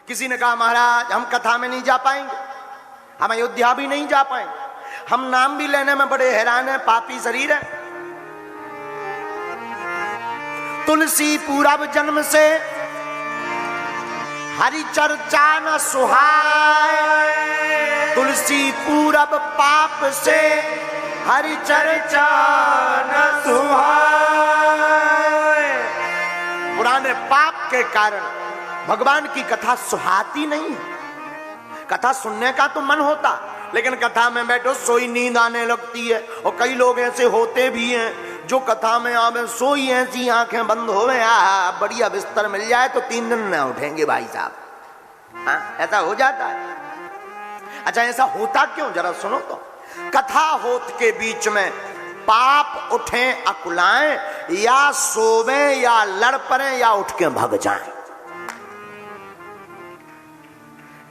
किसी ने कहा महाराज हम कथा में नहीं जा पाएंगे, हम अयोध्या भी नहीं जा पाएंगे, हम नाम भी लेने में बड़े हैरान हैं, पापी शरीर है। तुलसी पूरब जन्म से हरि चर्चा न सुहाए, तुलसी पूरब पाप से हरि चर्चा न सुहाए। पुराने पाप के कारण भगवान की कथा सुहाती नहीं है। कथा सुनने का तो मन होता, लेकिन कथा में बैठो सोई नींद आने लगती है। और कई लोग ऐसे होते भी हैं जो कथा में आवे सोई ऐसी आंखें बंद हो गए, बढ़िया बिस्तर मिल जाए तो 3 दिन न उठेंगे भाई साहब। हाँ, ऐसा हो जाता है। अच्छा, ऐसा होता क्यों, जरा सुनो तो। कथा होत के बीच में पाप उठे अकुलाएं, या सोवे या लड़ पड़े या उठ के भाग जाएं।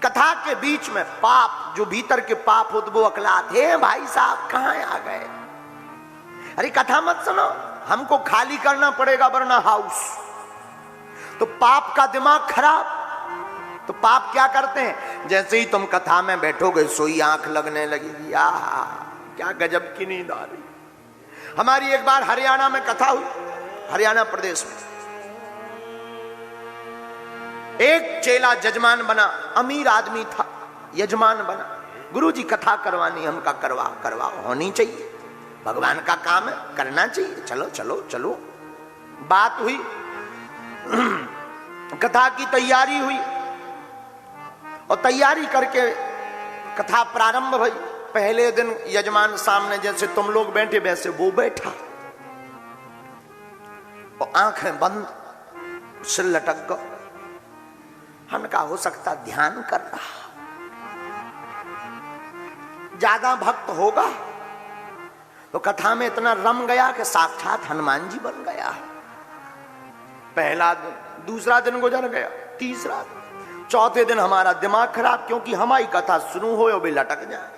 कथा के बीच में पाप, जो भीतर के पाप होते वो अकलाते हैं। भाई साहब कहां आ गए, अरे कथा मत सुनो, हमको खाली करना पड़ेगा वरना हाउस। तो पाप का दिमाग खराब। तो पाप क्या करते हैं, जैसे ही तुम कथा में बैठोगे सोई आंख लगने लगेगी, क्या गजब की नींद आ रही। हमारी एक बार हरियाणा में कथा हुई, हरियाणा प्रदेश में। एक चेला जजमान बना, अमीर आदमी था, यजमान बना। गुरुजी कथा करवानी, हमका करवा होनी चाहिए, भगवान का काम है, करना चाहिए, चलो चलो चलो। बात हुई, कथा की तैयारी हुई और तैयारी करके कथा प्रारंभ हुई। पहले दिन यजमान सामने जैसे तुम लोग बैठे वैसे वो बैठा और आंखें बंद, सिर लटक गया। हमने कहा हो सकता ध्यान कर रहा, ज्यादा भक्त होगा। तो कथा में इतना रम गया कि साक्षात हनुमान जी बन गया। पहला दिन, दूसरा दिन गुजर गया, तीसरा दिन, चौथे दिन हमारा दिमाग खराब, क्योंकि हमारी कथा शुरू हो भी लटक जाए।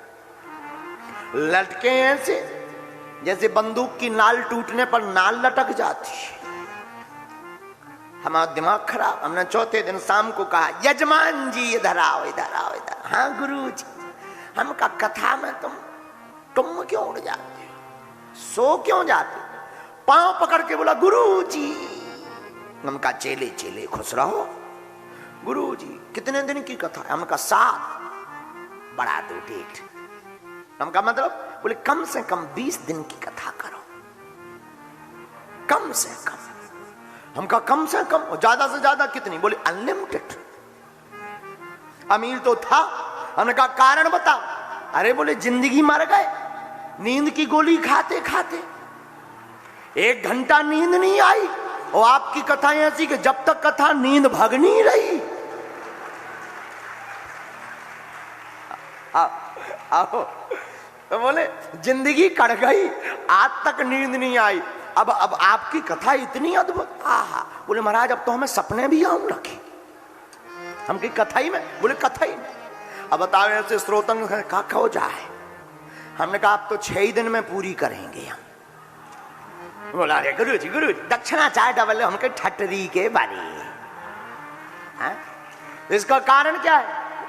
लटके ऐसे जैसे बंदूक की नाल टूटने पर नाल लटक जाती है। हमारा दिमाग खराब। हमने चौथे दिन शाम को कहा यजमान जी इधर आओ, इधर आओ, इधर। हाँ गुरु जी। हम का कथा में तुम क्यों उड़ जाते हो, सो क्यों जाते? पांव पकड़ के बोला गुरु जी। हम का चेले चेले खुश रहो। गुरु जी कितने दिन की कथा? हम का 7, बड़ा 2 डेट। हम का मतलब? बोले कम से कम 20 दिन की कथा करो, कम से कम। हमका कम से कम, और ज्यादा से ज्यादा कितनी? बोले अनलिमिटेड। अमीर तो था। हमने कहा कारण बताओ। अरे बोले जिंदगी मर गए नींद की गोली खाते खाते, 1 घंटा नींद नहीं आई। और आपकी कथा ऐसी कि जब तक कथा नींद भग नहीं रही। आओ। तो बोले जिंदगी कट गई, आज तक नींद नहीं आई। अब आपकी कथा इतनी अद्भुत। बोले महाराज अब तो हमें सपने भी आऊं लगे। हम की कथा ही में? बोले कथा ही में। अब बताओ ऐसे श्रोतन का हो जाए। हमने कहा आप तो 6 ही दिन में पूरी करेंगे हम। बोला अरे गुरु जी दक्षिणा चाहे डबल, हमके ठटरी के बारी। इसका कारण क्या है?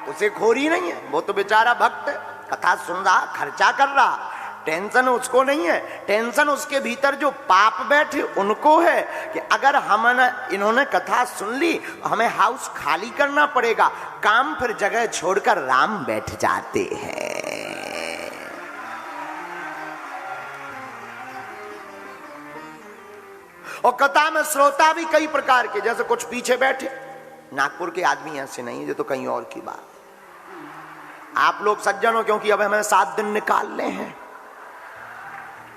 उसे खोरी नहीं है, वो तो बेचारा भक्त कथा सुन रहा, खर्चा कर रहा, टेंशन उसको नहीं है। टेंशन उसके भीतर जो पाप बैठे उनको है कि अगर हमने इन्होंने कथा सुन ली, हमें हाउस खाली करना पड़ेगा। काम फिर जगह छोड़कर राम बैठ जाते हैं। और कथा में श्रोता भी कई प्रकार के, जैसे कुछ पीछे बैठे, नागपुर के आदमी ऐसे नहीं, ये तो कहीं और की बात। आप लोग सज्जन हो, क्योंकि अब हमें 7 दिन निकालने हैं।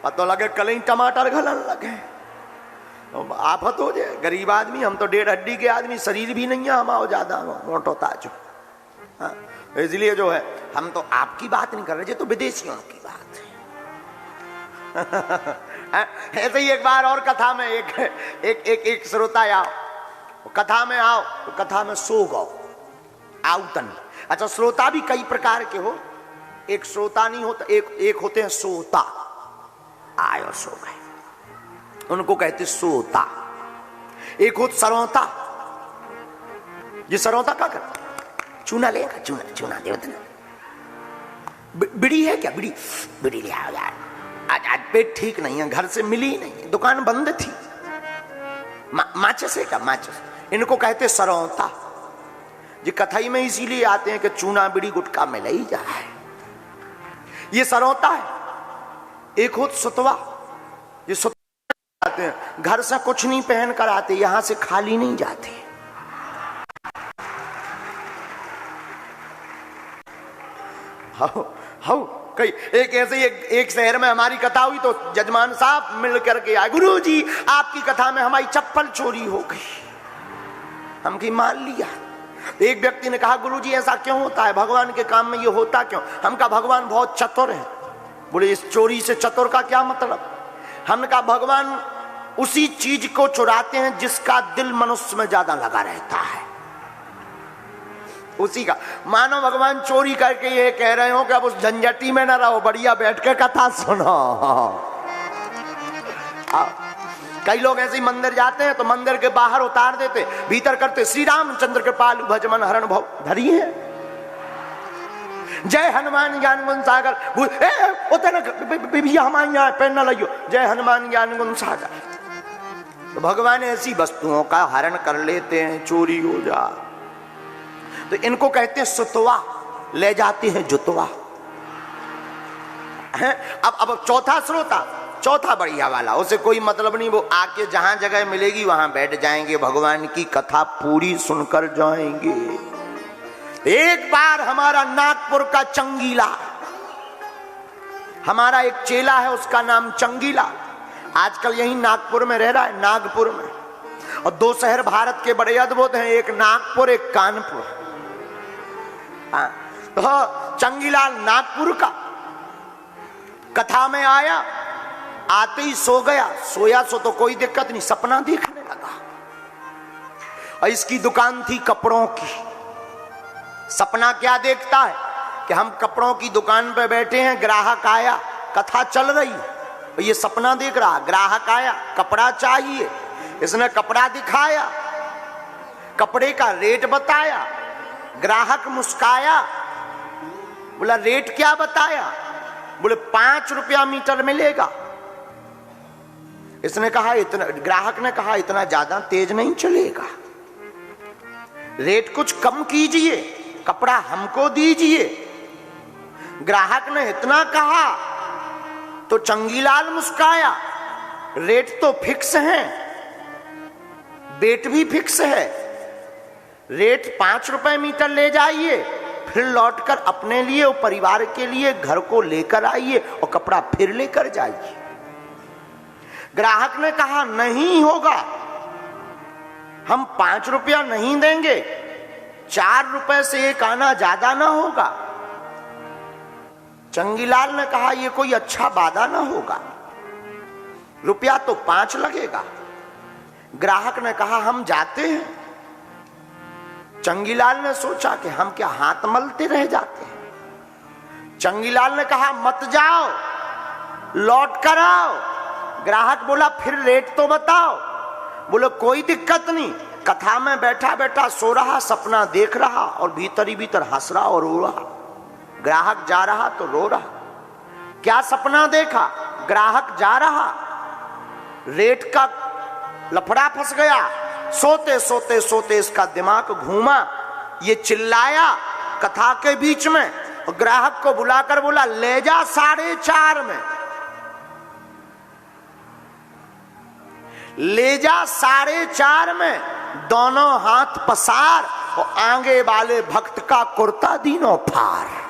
पता लगे कल ही टमाटर घलन लगे, तो आफत हो जाए। गरीब आदमी, हम तो 1.5 हड्डी के आदमी, शरीर भी नहीं है हमारा ज्यादा मोटो ताजो। इसलिए जो है हम तो आपकी बात नहीं कर रहे, तो विदेशियों की बात है। ऐसे ही एक बार और कथा में एक श्रोता आओ, कथा में आओ तो कथा में सो गो आउतन। अच्छा, श्रोता भी कई प्रकार के हो। एक श्रोता नहीं होता, एक होते हैं सोता। आयो सो गए, उनको कहते सोता। एक हो सरौता। ये सरौता क्या करता? चूना लेगा, चूना चूना दे उतना। बीड़ी है क्या? बीड़ी बीड़ी ले आओ यार, आज पेट ठीक नहीं है, घर से मिली नहीं, दुकान बंद थी। माचिस है क्या? माचिस। इनको कहते सरौता। ये कथाई में इसीलिए आते हैं कि चूना बीड़ी गुटखा में ले जा है। ये सरौता है। एक होत सुतवा, ये सुतवा आते हैं, घर से कुछ नहीं पहन कर आते, यहां से खाली नहीं जाते। हाउ कई एक ऐसे एक शहर में हमारी कथा हुई तो जजमान साहब मिल करके आए, गुरुजी आपकी कथा में हमारी चप्पल चोरी हो गई, हम की मान लिया। एक व्यक्ति ने कहा गुरुजी ऐसा क्यों होता है, भगवान के काम में ये होता क्यों? हम कहा भगवान बहुत चतुर है। बोले इस चोरी से चतुर का क्या मतलब? हमने कहा भगवान उसी चीज को चुराते हैं जिसका दिल मनुष्य में ज्यादा लगा रहता है, उसी का। मानो भगवान चोरी करके ये कह रहे हो कि अब उस झंझटी में ना रहो, बढ़िया बैठ के कथा सुनो। कई लोग ऐसे ही मंदिर जाते हैं तो मंदिर के बाहर उतार देते, भीतर करते श्री रामचंद्र कृपालु भजमन हरण भव धरी है, जय हनुमान ज्ञान गुण सागर। भैया हमारे यहाँ पेन न लियो, जय हनुमान ज्ञान गुण सागर। तो भगवान ऐसी वस्तुओं का हरण कर लेते हैं, चोरी हो जा। तो इनको कहते हैं सुतवा, ले जाते हैं जुतवा। अब चौथा श्रोता, चौथा बढ़िया वाला, उसे कोई मतलब नहीं, वो आके जहां जगह मिलेगी वहां बैठ जाएंगे, भगवान की कथा पूरी सुनकर जाएंगे। एक बार हमारा नागपुर का चंगीला, हमारा एक चेला है उसका नाम चंगीला, आजकल यही नागपुर में रह रहा है, नागपुर में। और दो शहर भारत के बड़े अद्भुत हैं, एक नागपुर एक कानपुर। हाँ, तो चंगीलाल नागपुर का कथा में आया, आते ही सो गया। सोया सो तो कोई दिक्कत नहीं, सपना देखने लगा। और इसकी दुकान थी कपड़ों की। सपना क्या देखता है कि हम कपड़ों की दुकान पे बैठे हैं, ग्राहक आया, कथा चल रही है, ये सपना देख रहा, ग्राहक आया, कपड़ा चाहिए, इसने कपड़ा दिखाया, कपड़े का रेट बताया, ग्राहक मुस्काया, बोला रेट क्या बताया? बोले 5 रुपया मीटर मिलेगा। इसने कहा इतना, ग्राहक ने कहा इतना ज्यादा तेज नहीं चलेगा, रेट कुछ कम कीजिए, कपड़ा हमको दीजिए। ग्राहक ने इतना कहा तो चंगीलाल मुस्काया, रेट तो फिक्स है, बेट भी फिक्स है, रेट 5 रुपए मीटर ले जाइए, फिर लौटकर अपने लिए और परिवार के लिए घर को लेकर आइए और कपड़ा फिर लेकर जाइए। ग्राहक ने कहा नहीं होगा, हम 5 रुपया नहीं देंगे, 4 रुपए से एक आना ज्यादा ना होगा। चंगीलाल ने कहा यह कोई अच्छा वादा ना होगा, रुपया तो 5 लगेगा। ग्राहक ने कहा हम जाते हैं। चंगीलाल ने सोचा कि हम क्या हाथ मलते रह जाते हैं। चंगीलाल ने कहा मत जाओ, लौट कर आओ। ग्राहक बोला फिर रेट तो बताओ। बोले कोई दिक्कत नहीं, कथा में बैठा बैठा सो रहा, सपना देख रहा और भीतर ही भीतर हंस रहा और रो रहा। ग्राहक जा रहा तो रो रहा। क्या सपना देखा? ग्राहक जा रहा, रेट का लफड़ा फंस गया, सोते सोते सोते इसका दिमाग घूमा, ये चिल्लाया कथा के बीच में और ग्राहक को बुलाकर बोला ले जा 4:30 में, ले जा 4:30 में, दोनों हाथ पसार और आगे वाले भक्त का कुर्ता दीनों फार।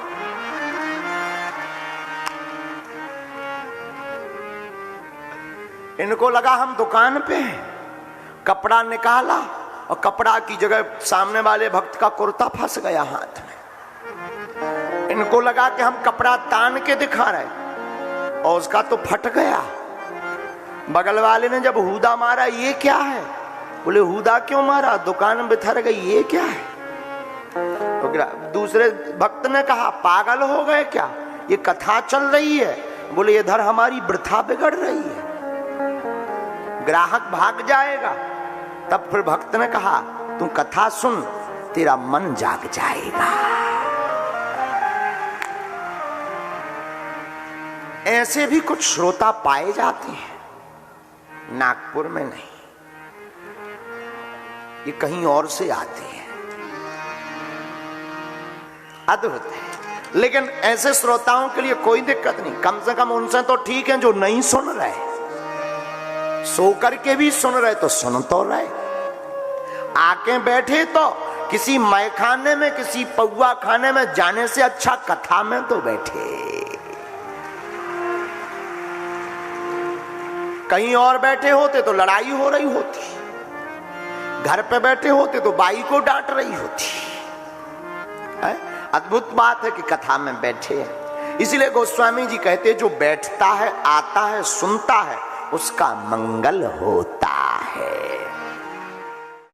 इनको लगा हम दुकान पे हैं, कपड़ा निकाला और कपड़ा की जगह सामने वाले भक्त का कुर्ता फंस गया हाथ में। इनको लगा कि हम कपड़ा तान के दिखा रहे और उसका तो फट गया। बगल वाले ने जब हूदा मारा, ये क्या है? बोले हूदा क्यों मारा? दुकान बिथर गई, ये क्या है? तो दूसरे भक्त ने कहा पागल हो गए क्या, ये कथा चल रही है। बोले इधर हमारी वृथा बिगड़ रही है, ग्राहक भाग जाएगा। तब फिर भक्त ने कहा तू कथा सुन, तेरा मन जाग जाएगा। ऐसे भी कुछ श्रोता पाए जाते हैं, नागपुर में नहीं, ये कहीं और से आते हैं, अद्भुत है। लेकिन ऐसे श्रोताओं के लिए कोई दिक्कत नहीं, कम से कम उनसे तो ठीक है जो नहीं सुन रहे, सो करके भी सुन रहे तो सुन तो रहे, आके बैठे तो किसी मैखाने में किसी पौआ खाने में जाने से अच्छा कथा में तो बैठे। कहीं और बैठे होते तो लड़ाई हो रही होती, घर पे बैठे होते तो बाई को डांट रही होती है? अद्भुत बात है कि कथा में बैठे हैं। इसलिए गोस्वामी जी कहते जो बैठता है, आता है, सुनता है, उसका मंगल होता